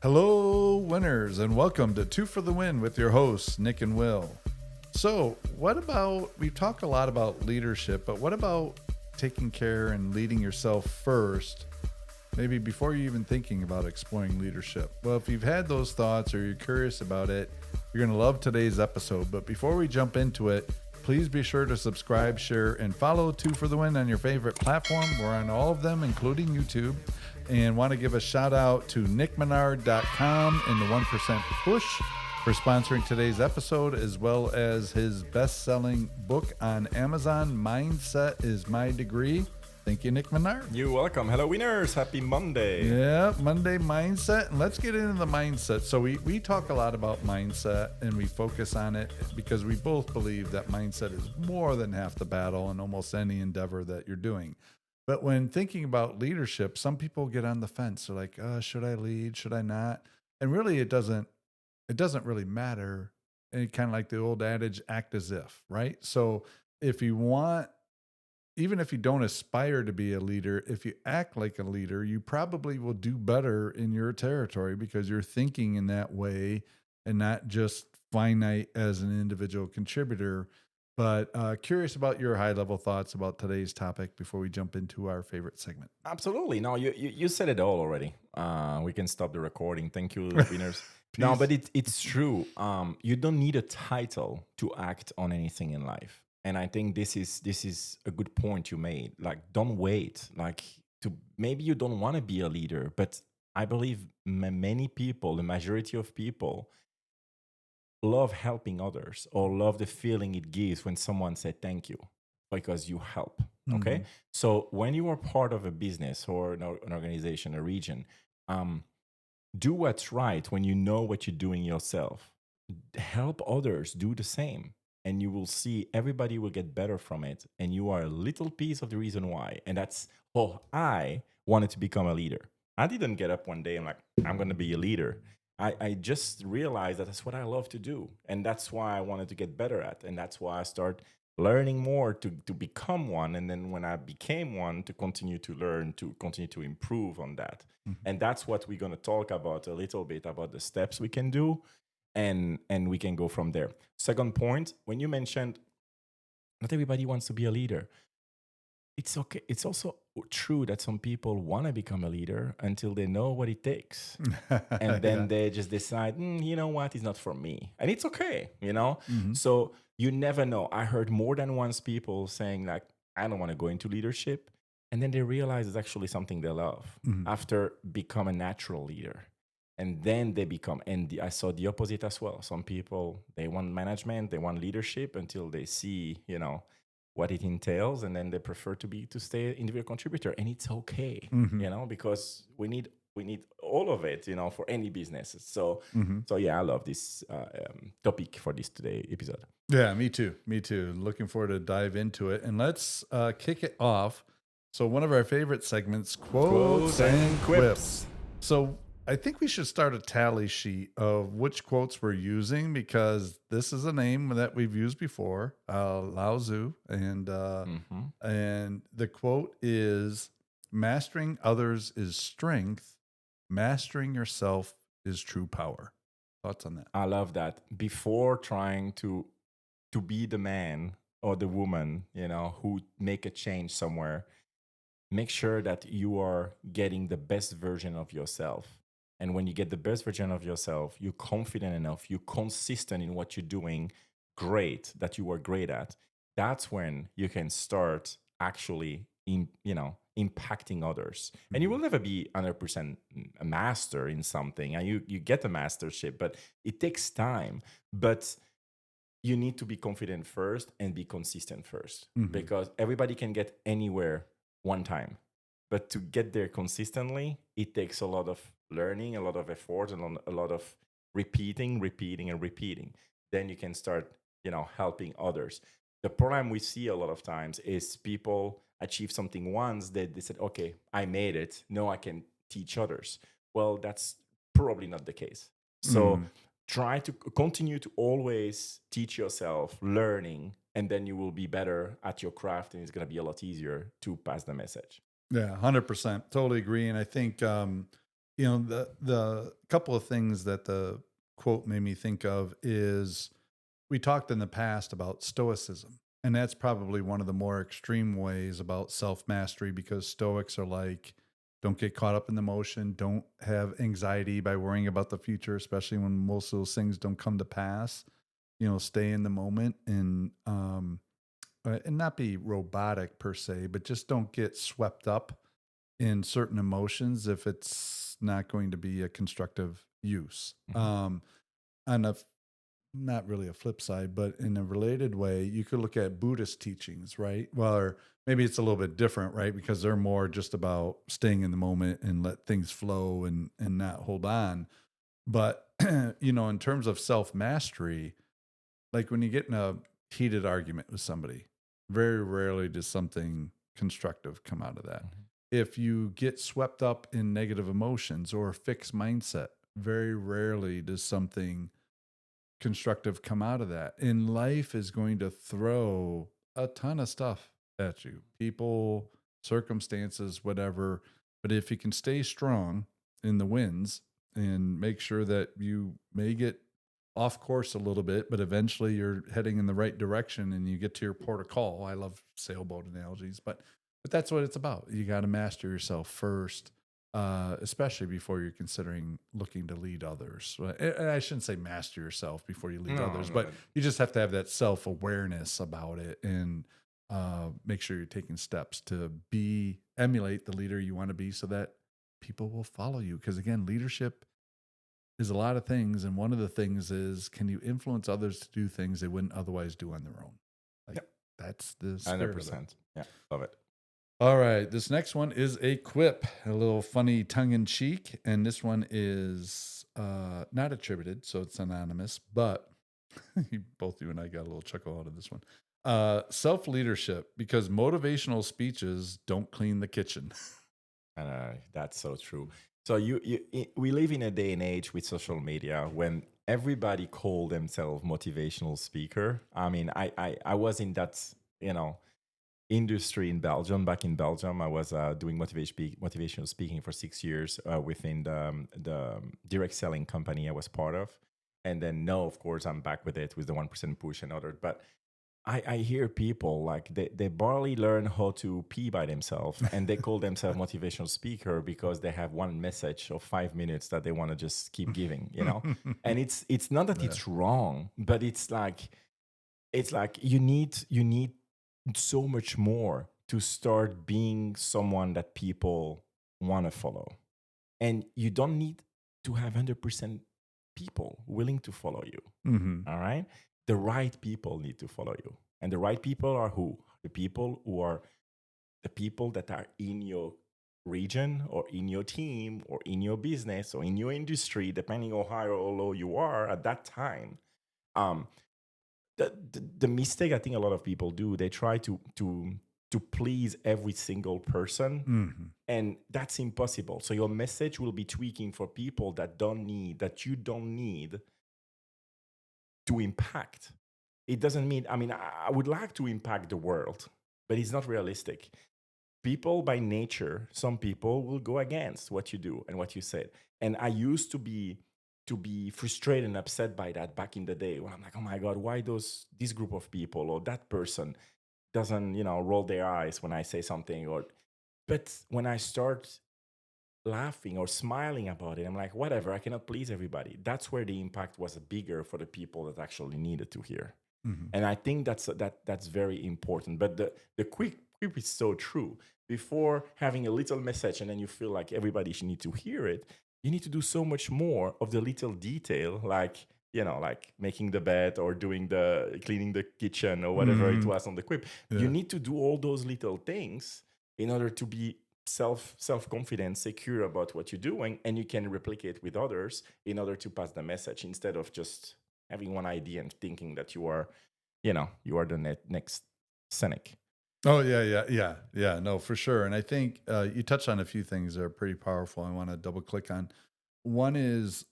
Hello, winners, and welcome to Two for the Win with your hosts, Nick and Will. So, we've talked a lot about leadership, but what about taking care and leading yourself first, maybe before you're even thinking about exploring leadership? Well, if you've had those thoughts or you're curious about it, you're going to love today's episode. But before we jump into it, please be sure to subscribe, share, and follow Two for the Win on your favorite platform. We're on all of them, including YouTube. And want to give a shout out to nickmenard.com and the 1% Push for sponsoring today's episode, as well as his best-selling book on Amazon, Mindset is My Degree. Thank you, Nick Menard. You're welcome. Hello, winners. Happy Monday. Yeah, Monday mindset. And let's get into the mindset. So we talk a lot about mindset and we focus on it because we both believe that mindset is more than half the battle in almost any endeavor that you're doing. But when thinking about leadership, some people get on the fence. They're like, should I lead? Should I not? And really it doesn't really matter. And kind of like the old adage, act as if, right? So if you want, even if you don't aspire to be a leader, if you act like a leader, you probably will do better in your territory because you're thinking in that way and not just finite as an individual contributor. But curious about your high level thoughts about today's topic before we jump into our favorite segment. Absolutely. No, you said it all already. We can stop the recording. Thank you, winners. No, Peace. but it's true. You don't need a title to act on anything in life. And I think this is a good point you made. Like, don't wait. Like, to maybe you don't want to be a leader, but I believe many people, the majority of people, love helping others or love the feeling it gives when someone said thank you because you help. Okay. Hmm. So when you are part of a business or an organization, a region, um, do what's right when you know what you're doing yourself. Help others do the same. And you will see everybody will get better from it. And you are a little piece of the reason why. And that's, oh, I wanted to become a leader. I didn't get up one day and like, I'm going to be a leader. I just realized that that's what I love to do. And that's why I wanted to get better at. And that's why I start learning more to become one. And then when I became one, to continue to learn, to continue to improve on that. And that's what we're going to talk about a little bit about the steps we can do, and we can go from there. Second point, when you mentioned not everybody wants to be a leader, it's okay. It's also true that some people want to become a leader until they know what it takes, and Yeah. then they just decide, you know what, it's not for me, and it's okay. Hmm. So you never know. I heard more than once people saying like, I don't want to go into leadership, and then they realize it's actually something they love Hmm. after become a natural leader, and then they become. And I saw the opposite as well. Some people, they want management, they want leadership until they see what it entails, and then they prefer to stay individual contributor, and it's okay, Hmm. because we need all of it, for any business. So, Hmm. so yeah, I love this topic for this today episode. Yeah, me too. Me too. Looking forward to dive into it. And let's kick it off. So, one of our favorite segments, quotes Quotes and and quips. quips. So, I think we should start a tally sheet of which quotes we're using because this is a name that we've used before, Lao Tzu, Hmm. and the quote is, "Mastering others is strength, mastering yourself is true power." Thoughts on that? I love that. Before trying to be the man or the woman, who make a change somewhere, make sure that you are getting the best version of yourself. And when you get the best version of yourself, you're confident enough, you're consistent in what you're doing, great, that you are great at. That's when you can start actually impacting others. And you will never be 100% a master in something. And you get a mastership, but it takes time. But you need to be confident first and be consistent first, Hmm. because everybody can get anywhere one time, but to get there consistently, it takes a lot of learning, a lot of effort, and a lot of repeating and repeating. Then you can start helping others. The problem we see a lot of times is people achieve something once that they said, okay, I made it, now I can teach others. Well, that's probably not the case. So Hmm. try to continue to always teach yourself, learning, and then you will be better at your craft, and it's going to be a lot easier to pass the message. Yeah, 100%. Totally agree. And I think The couple of things that the quote made me think of is we talked in the past about stoicism, and that's probably one of the more extreme ways about self mastery because stoics are like, don't get caught up in the motion, don't have anxiety by worrying about the future, especially when most of those things don't come to pass. Stay in the moment and not be robotic per se, but just don't get swept up in certain emotions if it's not going to be a constructive use. Mhm. On a not really a flip side, but in a related way, you could look at Buddhist teachings, right? Well, or maybe it's a little bit different, right? Because they're more just about staying in the moment and let things flow and not hold on. But in terms of self mastery, like when you get in a heated argument with somebody, very rarely does something constructive come out of that. Mhm. If you get swept up in negative emotions or a fixed mindset, very rarely does something constructive come out of that. And life is going to throw a ton of stuff at you, people, circumstances, whatever. But if you can stay strong in the winds and make sure that you may get off course a little bit, but eventually you're heading in the right direction and you get to your port of call. I love sailboat analogies, but that's what it's about. You got to master yourself first, especially before you're considering looking to lead others. And I shouldn't say master yourself before you lead No, others, no, but you just have to have that self awareness about it and make sure you're taking steps to emulate the leader you want to be, so that people will follow you. Because again, leadership is a lot of things, and one of the things is, can you influence others to do things they wouldn't otherwise do on their own? Like yep, that's the spirit of it. 100%. Yeah, love it. All right. This next one is a quip, a little funny tongue in cheek. And this one is not attributed, so it's anonymous, but both you and I got a little chuckle out of this one. Self leadership, because motivational speeches don't clean the kitchen. And that's so true. So we live in a day and age with social media when everybody call themselves motivational speaker. I mean, I was in that, you know, industry in Belgium. Back in Belgium, I was doing motivational speaking for 6 years within the direct selling company I was part of. And then, no, of course, I'm back with it with the 1% push and other. But I hear people like they barely learn how to pee by themselves and they call themselves motivational speaker because they have one message of 5 minutes that they want to just keep giving, you know? And it's not that Yeah. it's wrong, but it's like you need so much more to start being someone that people want to follow. And you don't need to have 100% people willing to follow you. Hmm. All right? The right people need to follow you. And the right people are who? The people who are the people that are in your region or in your team or in your business or in your industry, depending on high or low you are at that time. Um, the mistake I think a lot of people do, they try to please every single person, Hmm. and that's impossible. So your message will be tweaking for people that you don't need to impact. It doesn't mean, I mean, I would like to impact the world, but it's not realistic. People by nature, some people will go against what you do and what you said. And I used to be frustrated and upset by that back in the day when I'm like, oh my God, why this group of people or that person doesn't, roll their eyes when I say something, or but when I start laughing or smiling about it, I'm like, whatever, I cannot please everybody. That's where the impact was bigger for the people that actually needed to hear. Hmm. And I think that's very important. But the quick is so true. Before having a little message and then you feel like everybody should need to hear it, you need to do so much more of the little detail, like like making the bed or doing the cleaning the kitchen or whatever it Hmm. was on the quip. You Yeah. need to do all those little things in order to be self confident, secure about what you're doing, and you can replicate with others in order to pass the message instead of just having one idea and thinking that you are the next cynic. Oh yeah, yeah, yeah, yeah. No, for sure. And I think you touched on a few things that are pretty powerful. I want to double click on. One is,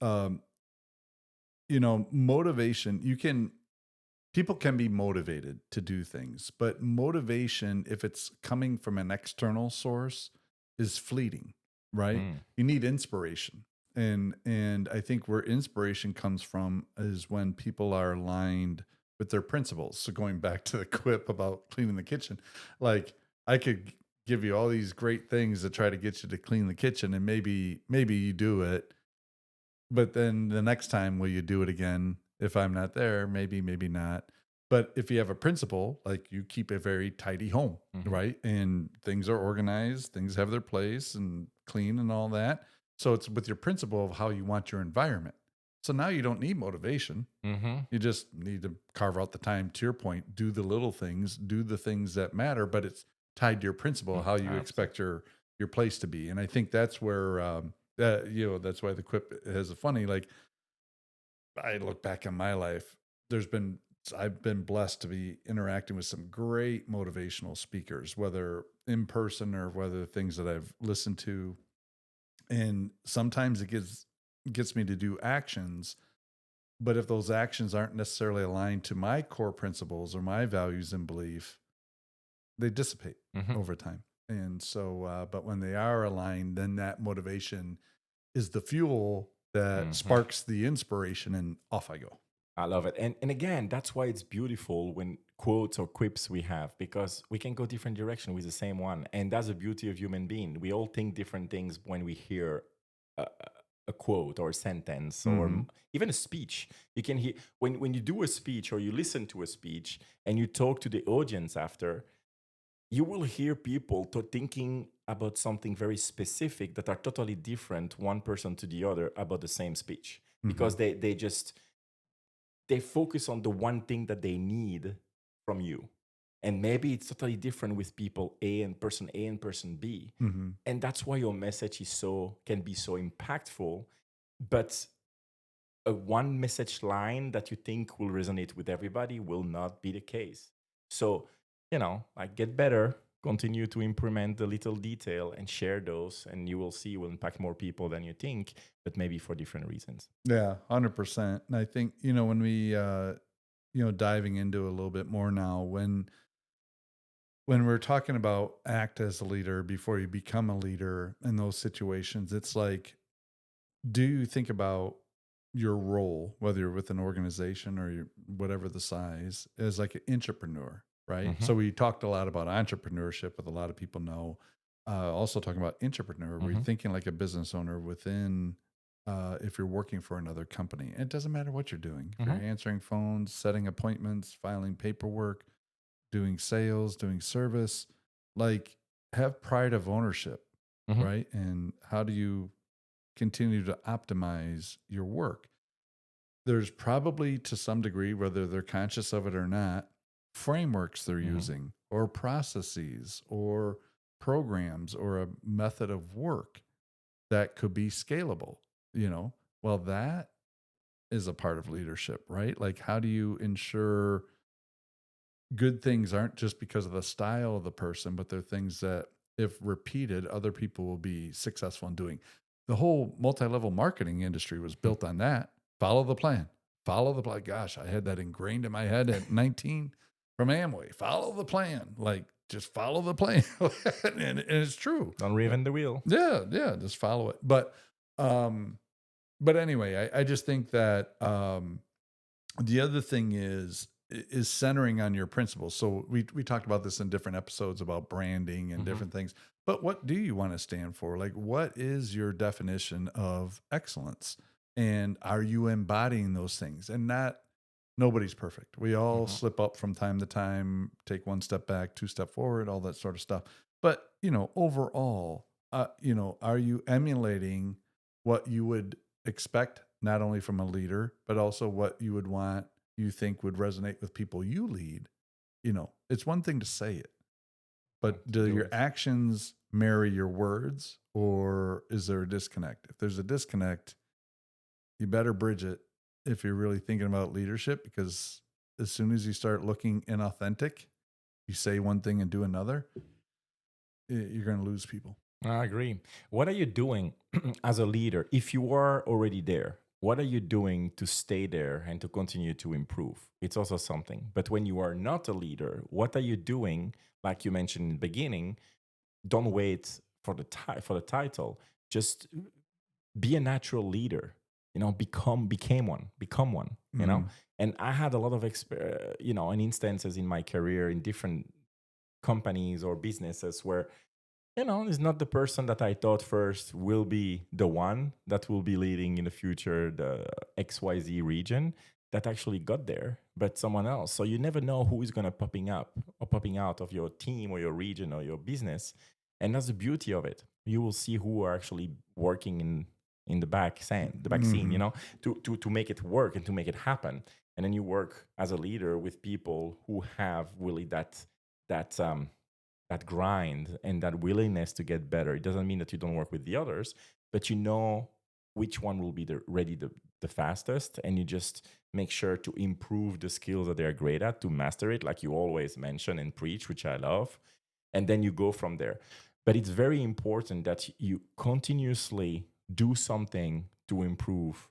motivation. People can be motivated to do things, but motivation, if it's coming from an external source, is fleeting. right? Mm. You need inspiration. And I think where inspiration comes from is when people are aligned with their principles. So going back to the quip about cleaning the kitchen, like I could give you all these great things to try to get you to clean the kitchen, and maybe you do it, but then the next time, will you do it again? If I'm not there, maybe, maybe not. But if you have a principle, like you keep a very tidy home, Mhm. right? And things are organized, things have their place and clean and all that. So it's with your principle of how you want your environment. So now you don't need motivation. Mhm. You just need to carve out the time, to your point, do the little things, do the things that matter, but it's tied to your principle, Mm. how you Absolutely. expect your place to be. And I think that's where that's why the quip has a funny, like I look back on my life, there's been I've been blessed to be interacting with some great motivational speakers, whether in person or whether things that I've listened to. And sometimes it gets me to do actions, but if those actions aren't necessarily aligned to my core principles or my values and belief, they dissipate Mhm. over time. And so, but when they are aligned, then that motivation is the fuel that Mhm. sparks the inspiration, and off I go. I love it. And again, that's why it's beautiful when quotes or quips we have, because we can go different direction with the same one. And that's the beauty of human being. We all think different things when we hear a, a quote or a sentence or Hmm. even a speech. You can hear when you do a speech or you listen to a speech and you talk to the audience after, you will hear people thinking about something very specific that are totally different one person to the other about the same speech, Hmm. because they focus on the one thing that they need from you. And maybe it's totally different with people A and person B. Hmm. And that's why your message is so can be so impactful. But a one message line that you think will resonate with everybody will not be the case. So, like get better, continue to implement the little detail and share those, and you will see you will impact more people than you think, but maybe for different reasons. Yeah, 100%. And I think, when we, diving into a little bit more now, when we're talking about act as a leader before you become a leader in those situations, it's like, do you think about your role, whether you're with an organization or whatever the size, as like an entrepreneur, right? Hmm. So we talked a lot about entrepreneurship, with a lot of people know. Also talking about entrepreneur, we're Hmm. thinking like a business owner within. If you're working for another company, it doesn't matter what you're doing. If you're Hmm. answering phones, setting appointments, filing paperwork, doing sales, doing service, like have pride of ownership, Hmm. right? And how do you continue to optimize your work? There's probably, to some degree, whether they're conscious of it or not, frameworks they're Hmm. using or processes or programs or a method of work that could be scalable, you know? Well, that is a part of leadership, right? Like, how do you ensure good things aren't just because of the style of the person, but they're things that, if repeated, other people will be successful in doing? The whole multi-level marketing industry was built on that. Follow the plan. Follow the plan. Gosh, I had that ingrained in my head at 19 from Amway. Follow the plan. Like, just follow the plan. And it's true. Don't reinvent the wheel. Yeah, yeah, just follow it. Um, but anyway, I just think that the other thing is centering on your principles. So we talked about this in different episodes about branding and Hmm. different things. But what do you want to stand for? Like, what is your definition of excellence? And are you embodying those things? And not nobody's perfect. We all Hmm. slip up from time to time, take one step back, two step forward, all that sort of stuff. But, overall, are you emulating what you would expect, not only from a leader, but also what you think would resonate with people you lead? It's one thing to say it, but To do do your it. actions marry your words, or is there a disconnect? If there's a disconnect, you better bridge it if you're really thinking about leadership, because as soon as you start looking inauthentic, you say one thing and do another, you're going to lose people. I agree. What are you doing as a leader? If you are already there, what are you doing to stay there and to continue to improve? It's also something. But when you are not a leader, what are you doing? Like you mentioned in the beginning, don't wait for the title. just be a natural leader, become one, Mm. and I had a lot of and instances in my career in different companies or businesses where is not the person that I thought first will be the one that will be leading in the future the XYZ region that actually got there, but someone else. So you never know who is going to popping up or popping out of your team or your region or your business. And that's the beauty of it. You will see who are actually working in the back scene, Mhm. to make it work and to make it happen. And then you work as a leader with people who have really that that grind and that willingness to get better. It doesn't mean that you don't work with the others, but you know which one will be the fastest, and you just make sure to improve the skills that they're great at to master it, like you always mention and preach, which I love. And then you go from there. But it's very important that you continuously do something to improve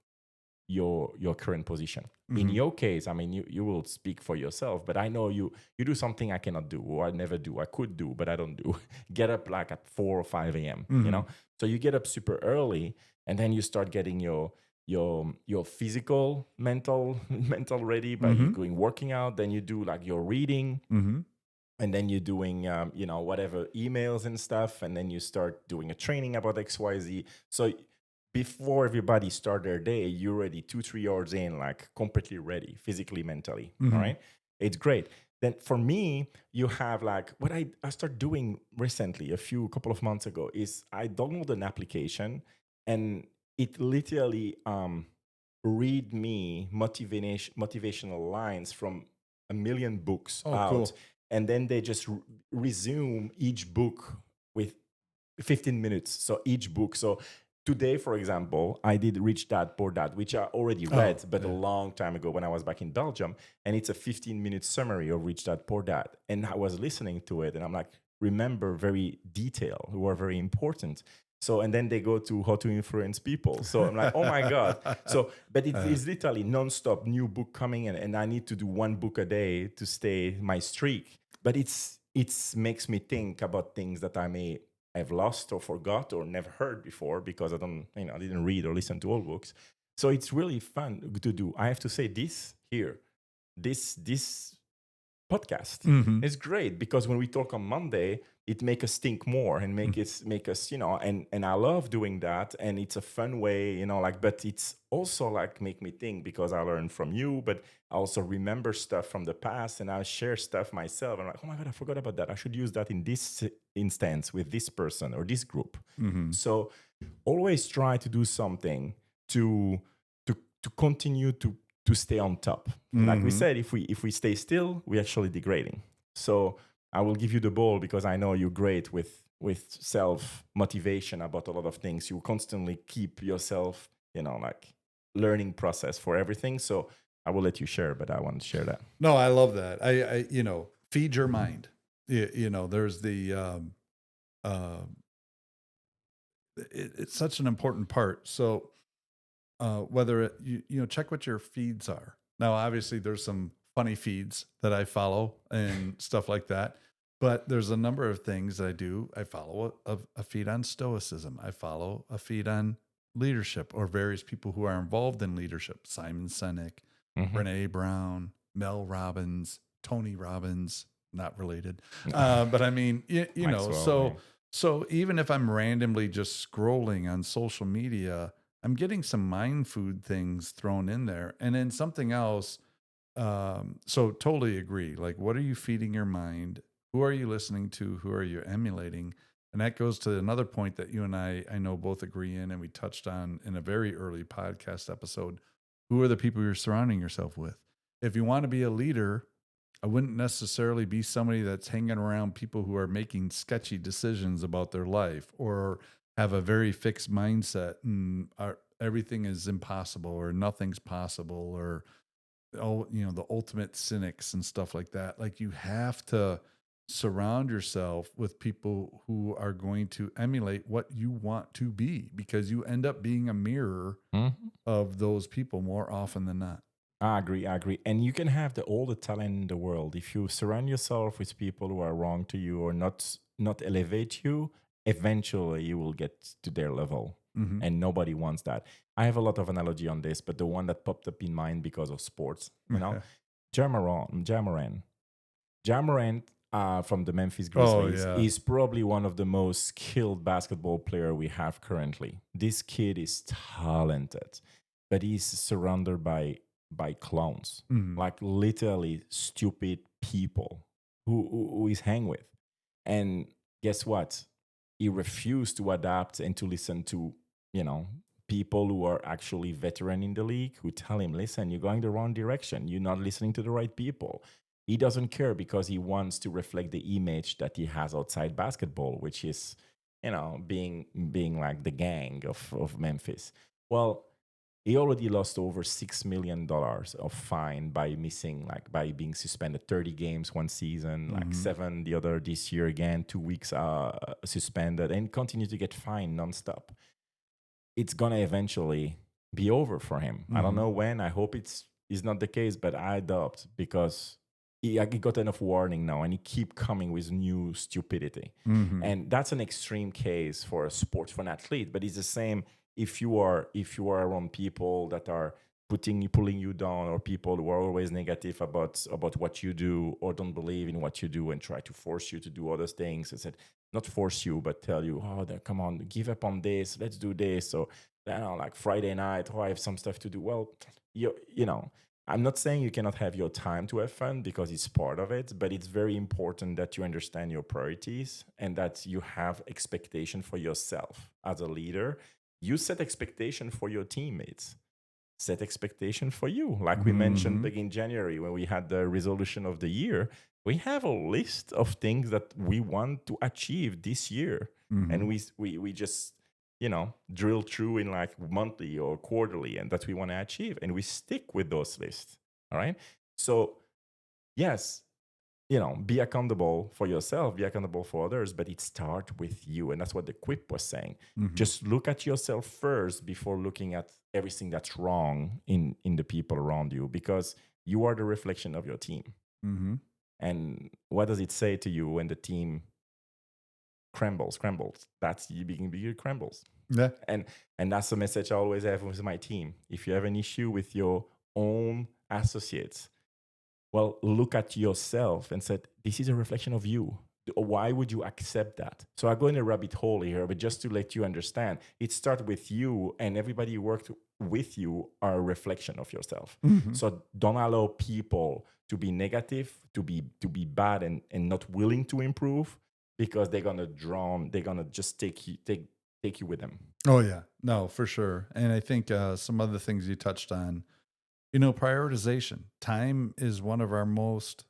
your current position. In Mhm. your case, I mean, you will speak for yourself, but I know you do something I cannot do or I never do. I could do, but I don't do. Get up like at 4 or 5 a.m. Mhm. So you get up super early, and then you start getting your physical, mental mental ready by you Mhm. going working out. Then you do like your reading, Mhm. and then you're doing whatever emails and stuff, and then you start doing a training about XYZ. So before everybody start their day, you're already 2 3 hours in, like completely ready physically, mentally. All Mhm. right, it's great. Then for me, you have like what I started doing recently, a couple of months ago, is I download an application, and it literally read me motivational lines from a million books Oh, out, cool. and then they just resume each book with 15 minutes. So each book. So today, for example, I did Rich Dad Poor Dad, which I already Oh, read, but a yeah. long time ago when I was back in Belgium. And it's a 15-minute summary of Rich Dad Poor Dad. And I was listening to it, and I'm like, remember very detail, who are very important. So, and then they go to how to influence people. So I'm like, oh my God. So, but it Uh, is literally nonstop new book coming in, and I need to do one book a day to stay my streak. But it's makes me think about things that I may have lost or forgot or never heard before because I didn't read or listen to all books. So it's really fun to do. I have to say this here, this podcast mhm. is great because when we talk on Monday, it make us think more and Mm. make us, and I love doing that, and it's a fun way, like, but it's also like make me think because I learn from you, but I also remember stuff from the past and I share stuff myself. I'm like, oh my God, I forgot about that. I should use that in this instance with this person or this group. Mhm. So always try to do something to to continue to stay on top. Like we Mhm. said, if we stay still, we're actually degrading. So I will give you the ball because I know you're great with self motivation about a lot of things. You constantly keep yourself, like learning process for everything. So I will let you share, but I want to share that. No, I love that. Feed your mind. There's uh, it's such an important part. So, whether check what your feeds are. Now, obviously, there's some funny feeds that I follow and stuff like that, but there's a number of things I do. I follow a feed on stoicism. I follow a feed on leadership or various people who are involved in leadership. Simon Sinek, Mm-hmm. Brene Brown, Mel Robbins, Tony Robbins, not related. But I mean, Maxwell, yeah. so even if I'm randomly just scrolling on social media, I'm getting some mind food things thrown in there. And then something else. So totally agree. Like, what are you feeding your mind? Who are you listening to? Who are you emulating? And that goes to another point that you and I know both agree in, and we touched on in a very early podcast episode. Who are the people you're surrounding yourself with? If you want to be a leader, I wouldn't necessarily be somebody that's hanging around people who are making sketchy decisions about their life or have a very fixed mindset and everything is impossible or nothing's possible or the ultimate cynics and stuff like that. Like you have to surround yourself with people who are going to emulate what you want to be because you end up being a mirror Mhm. of those people more often than not. I agree. I agree. And you can have all the talent in the world if you surround yourself with people who are wrong to you or not elevate you. eventually you will get to their level. Mm-hmm. And nobody wants that. I have a lot of analogy on this, but the one that popped up in mind because of sports, Jamaran. Jamarant from the Memphis Oh Grizzlies yeah. is probably one of the most skilled basketball player we have currently. This kid is talented, but he's surrounded by clowns, Mm-hmm. like literally stupid people who he's hang with. And guess what? He refused to adapt and to listen to, you know, people who are actually veteran in the league who tell him, listen, you're going the wrong direction. You're not listening to the right people. He doesn't care because he wants to reflect the image that he has outside basketball, which is, being like the gang of Memphis. Well, he already lost over $6 million of fine by missing, like by being suspended 30 games one season, like Mm-hmm. 7 the other this year again, 2 weeks suspended, and continue to get fined nonstop. It's gonna eventually be over for him. I don't Mm-hmm. know when. I hope it's not the case, but I doubt because he got enough warning now, and he keep coming with new stupidity, Mm-hmm. and that's an extreme case for a sport for an athlete. But it's the same if you are around people that are pulling you down, or people who are always negative about what you do or don't believe in what you do and try to force you to do other things. I said, not force you, but tell you, oh, come on, give up on this, let's do this. So, like Friday night, oh, I have some stuff to do. Well, you know, I'm not saying you cannot have your time to have fun because it's part of it, but it's very important that you understand your priorities and that you have expectation for yourself as a leader. You set expectation for your teammates, set expectation for you. Like we mentioned Mm-hmm. back in January when we had the resolution of the year, we have a list of things that we want to achieve this year. Mm-hmm. And we just, drill through in like monthly or quarterly and that we want to achieve. And we stick with those lists. All right. So yes, be accountable for yourself, be accountable for others, but it starts with you. And that's what the quip was saying. Mm-hmm. Just look at yourself first before looking at everything that's wrong in the people around you, because you are the reflection of your team. Mm-hmm. And what does it say to you when the team crumbles? That's you being bigger crumbles. Yeah. And that's the message I always have with my team. If you have an issue with your own associates, well, look at yourself and said, this is a reflection of you. Why would you accept that? So I go in a rabbit hole here, but just to let you understand, it starts with you, and everybody who worked with you are a reflection of yourself. Mm-hmm. So don't allow people to be negative, to be bad, and not willing to improve, because they're gonna just take you with them. Oh yeah, no, for sure. And I think some other things you touched on, prioritization. Time is one of our most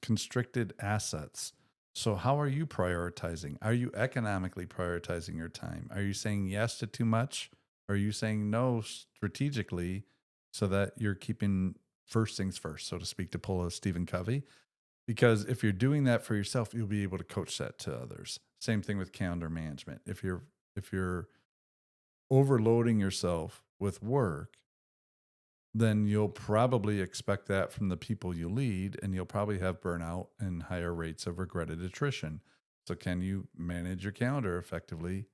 constricted assets. So how are you prioritizing? Are you economically prioritizing your time? Are you saying yes to too much? Are you saying no strategically so that you're keeping first things first, so to speak, to pull a Stephen Covey? Because if you're doing that for yourself, you'll be able to coach that to others. Same thing with calendar management. If you're overloading yourself with work, then you'll probably expect that from the people you lead, and you'll probably have burnout and higher rates of regretted attrition. So, can you manage your calendar effectively?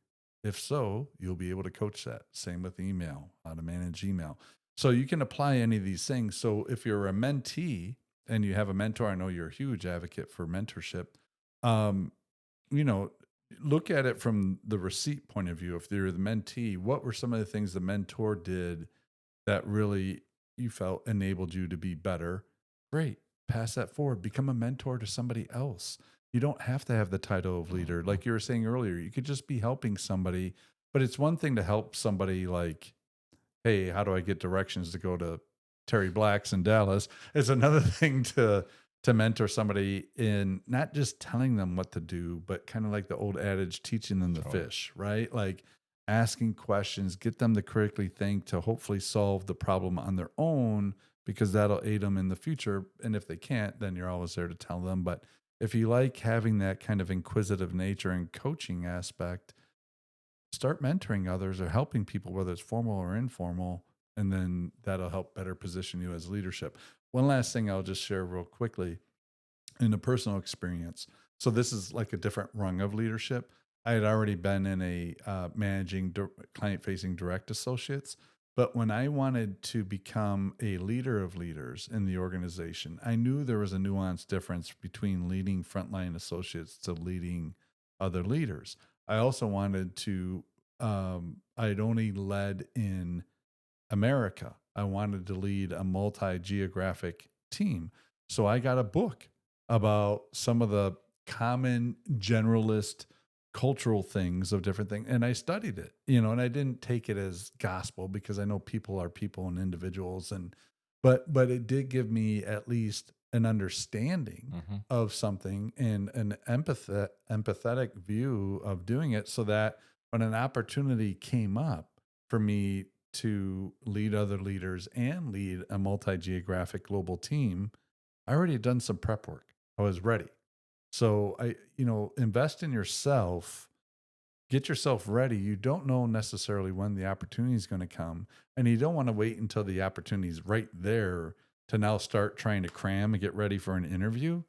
If so, you'll be able to coach that. Same with email, how to manage email. So, you can apply any of these things. So, if you're a mentee and you have a mentor, I know you're a huge advocate for mentorship. Um, you know, look at it from the receipt point of view. If you're the mentee, what were some of the things the mentor did that really you felt enabled you to be better? Great. Pass that forward. Become a mentor to somebody else. You don't have to have the title of leader. Like you were saying earlier, you could just be helping somebody. But it's one thing to help somebody like, hey, how do I get directions to go to Terry Black's in Dallas? It's another thing to mentor somebody in not just telling them what to do, but kind of like the old adage, teaching them to So fish, right? Like asking questions, get them to critically think to hopefully solve the problem on their own, because that'll aid them in the future. And if they can't, then you're always there to tell them. But if you like having that kind of inquisitive nature and coaching aspect, start mentoring others or helping people, whether it's formal or informal, and then that'll help better position you as leadership. One last thing I'll just share real quickly in a personal experience. So this is like a different rung of leadership. I had already been in a managing client-facing direct associates. But when I wanted to become a leader of leaders in the organization, I knew there was a nuanced difference between leading frontline associates to leading other leaders. I also wanted to, I'd only led in America. I wanted to lead a multi geographic team. So I got a book about some of the common generalist cultural things of different things. And I studied it, and I didn't take it as gospel because I know people are people and individuals. But it did give me at least an understanding Mhm. of something and an empathetic view of doing it so that when an opportunity came up for me to lead other leaders and lead a multi-geographic global team, I already had done some prep work. I was ready. So invest in yourself, get yourself ready. You don't know necessarily when the opportunity is going to come, and you don't want to wait until the opportunity is right there to now start trying to cram and get ready for an interview.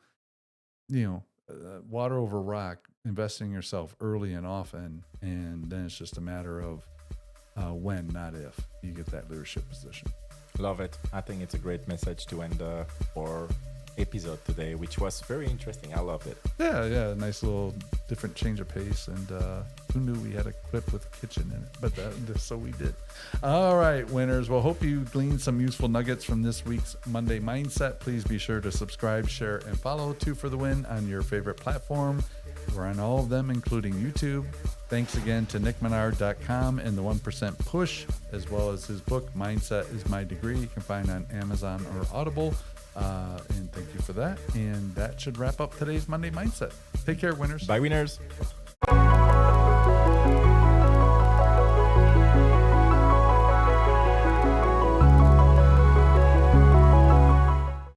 Water over rock, investing in yourself early and often, and then it's just a matter of when, not if, you get that leadership position. Love it. I think it's a great message to end our episode today, which was very interesting. I love it. Yeah, nice little different change of pace. And who knew we had a clip with a kitchen in it? But so we did. All right, winners. Well, hope you gleaned some useful nuggets from this week's Monday Mindset. Please be sure to subscribe, share, and follow 2 for the Win on your favorite platform. We're on all of them, including YouTube. Thanks again to nickmenard.com and the 1% Push, as well as his book, Mindset is My Degree. You can find on Amazon or Audible. And thank you for that. And that should wrap up today's Monday Mindset. Take care, winners. Bye, winners.